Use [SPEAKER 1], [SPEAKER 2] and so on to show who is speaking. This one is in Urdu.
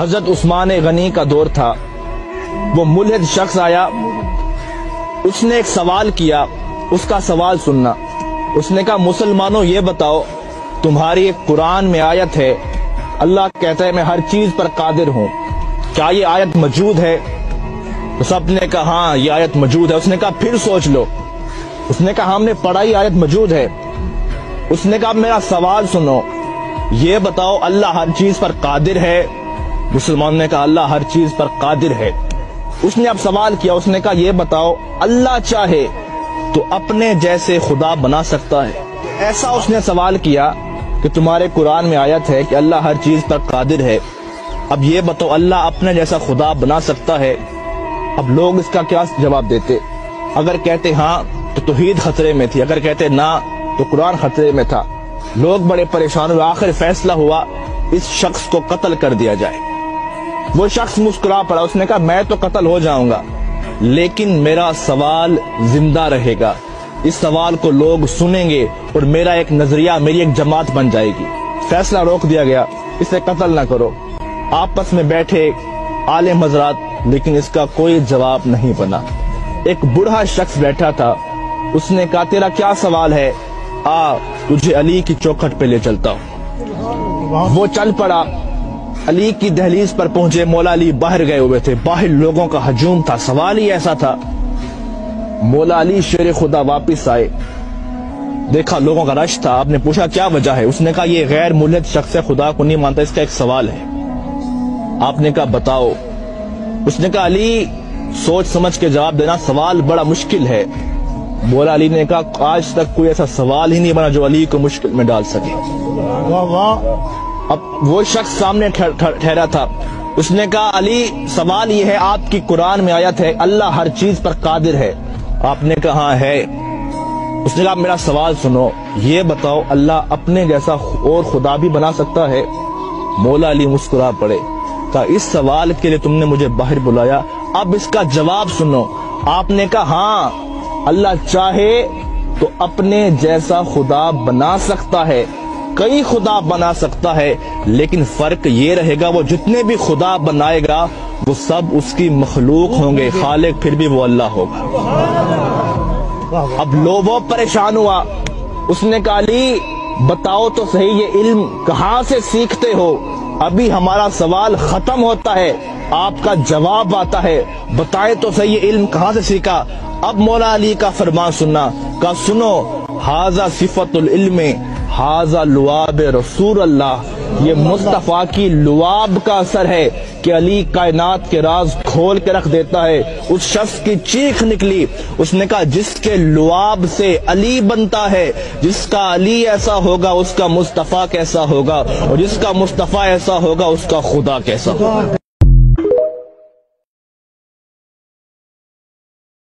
[SPEAKER 1] حضرت عثمان غنی کا دور تھا، وہ ملحد شخص آیا، اس نے ایک سوال کیا، اس کا سوال سننا۔ اس نے کہا مسلمانوں یہ بتاؤ، تمہاری ایک قرآن میں آیت ہے، اللہ کہتا ہے میں ہر چیز پر قادر ہوں، کیا یہ آیت موجود ہے؟ تو سب نے کہا ہاں یہ آیت موجود ہے۔ اس نے کہا پھر سوچ لو۔ اس نے کہا ہم نے پڑھا یہ آیت موجود ہے۔ اس نے کہا میرا سوال سنو، یہ بتاؤ اللہ ہر چیز پر قادر ہے؟ مسلمان نے کہا اللہ ہر چیز پر قادر ہے۔ اس نے اب سوال کیا، اس نے کہا یہ بتاؤ اللہ چاہے تو اپنے جیسے خدا بنا سکتا ہے؟ ایسا اس نے سوال کیا کہ تمہارے قرآن میں آیت ہے کہ اللہ ہر چیز پر قادر ہے، اب یہ بتاؤ اللہ اپنے جیسا خدا بنا سکتا ہے؟ اب لوگ اس کا کیا جواب دیتے؟ اگر کہتے ہاں تو توحید خطرے میں تھی، اگر کہتے نہ تو قرآن خطرے میں تھا۔ لوگ بڑے پریشان ہوئے، آخر فیصلہ ہوا اس شخص کو قتل کر دیا جائے۔ وہ شخص مسکرا پڑا، اس نے کہا میں تو قتل ہو جاؤں گا لیکن میرا سوال زندہ رہے گا، اس سوال کو لوگ سنیں گے اور میرا ایک نظریہ، میری ایک جماعت بن جائے گی۔ فیصلہ روک دیا گیا، اسے قتل نہ کرو۔ آپس میں بیٹھے عالم حضرات، لیکن اس کا کوئی جواب نہیں بنا۔ ایک بوڑھا شخص بیٹھا تھا، اس نے کہا تیرا کیا سوال ہے؟ آ تجھے علی کی چوکھٹ پہ لے چلتا ہوں۔ وہ چل پڑا، علی کی دہلیز پر پہنچے، مولا علی باہر گئے ہوئے تھے، باہر لوگوں کا ہجوم تھا، سوال ہی ایسا تھا۔ مولا علی شیر خدا واپس آئے، دیکھا لوگوں کا رش تھا، آپ نے پوچھا کیا وجہ ہے؟ اس نے کہا یہ غیر ملحد شخص ہے، خدا کو نہیں مانتا، اس کا ایک سوال ہے۔ آپ نے کہا بتاؤ۔ اس نے کہا علی سوچ سمجھ کے جواب دینا، سوال بڑا مشکل ہے۔ مولا علی نے کہا آج تک کوئی ایسا سوال ہی نہیں بنا جو علی کو مشکل میں ڈال سکے۔ اب وہ شخص سامنے ٹھہرا تھا، اس نے کہا علی سوال یہ ہے، آپ کی قرآن میں آیت ہے اللہ ہر چیز پر قادر ہے؟ آپ نے کہا ہاں ہے۔ اس نے کہا میرا سوال سنو، یہ بتاؤ اللہ اپنے جیسا اور خدا بھی بنا سکتا ہے؟ مولا علی مسکرا پڑے، کہا اس سوال کے لیے تم نے مجھے باہر بلایا، اب اس کا جواب سنو۔ آپ نے کہا ہاں اللہ چاہے تو اپنے جیسا خدا بنا سکتا ہے، کئی خدا بنا سکتا ہے، لیکن فرق یہ رہے گا وہ جتنے بھی خدا بنائے گا وہ سب اس کی مخلوق ہوں گے، خالق پھر بھی وہ اللہ ہوگا۔ اب لوگوں پریشان ہوا، اس نے کہا علی بتاؤ تو صحیح یہ علم کہاں سے سیکھتے ہو؟ ابھی ہمارا سوال ختم ہوتا ہے، آپ کا جواب آتا ہے، بتائے تو صحیح یہ علم کہاں سے سیکھا؟ اب مولا علی کا فرمان سننا، کہا سنو ھذا صفت العلم ھذا لعاب رسول اللہ، یہ مصطفیٰ کی لعاب کا اثر ہے کہ علی کائنات کے راز کھول کے رکھ دیتا ہے۔ اس شخص کی چیخ نکلی، اس نے کہا جس کے لعاب سے علی بنتا ہے، جس کا علی ایسا ہوگا اس کا مصطفیٰ کیسا ہوگا، اور جس کا مصطفیٰ ایسا ہوگا اس کا خدا کیسا ہوگا۔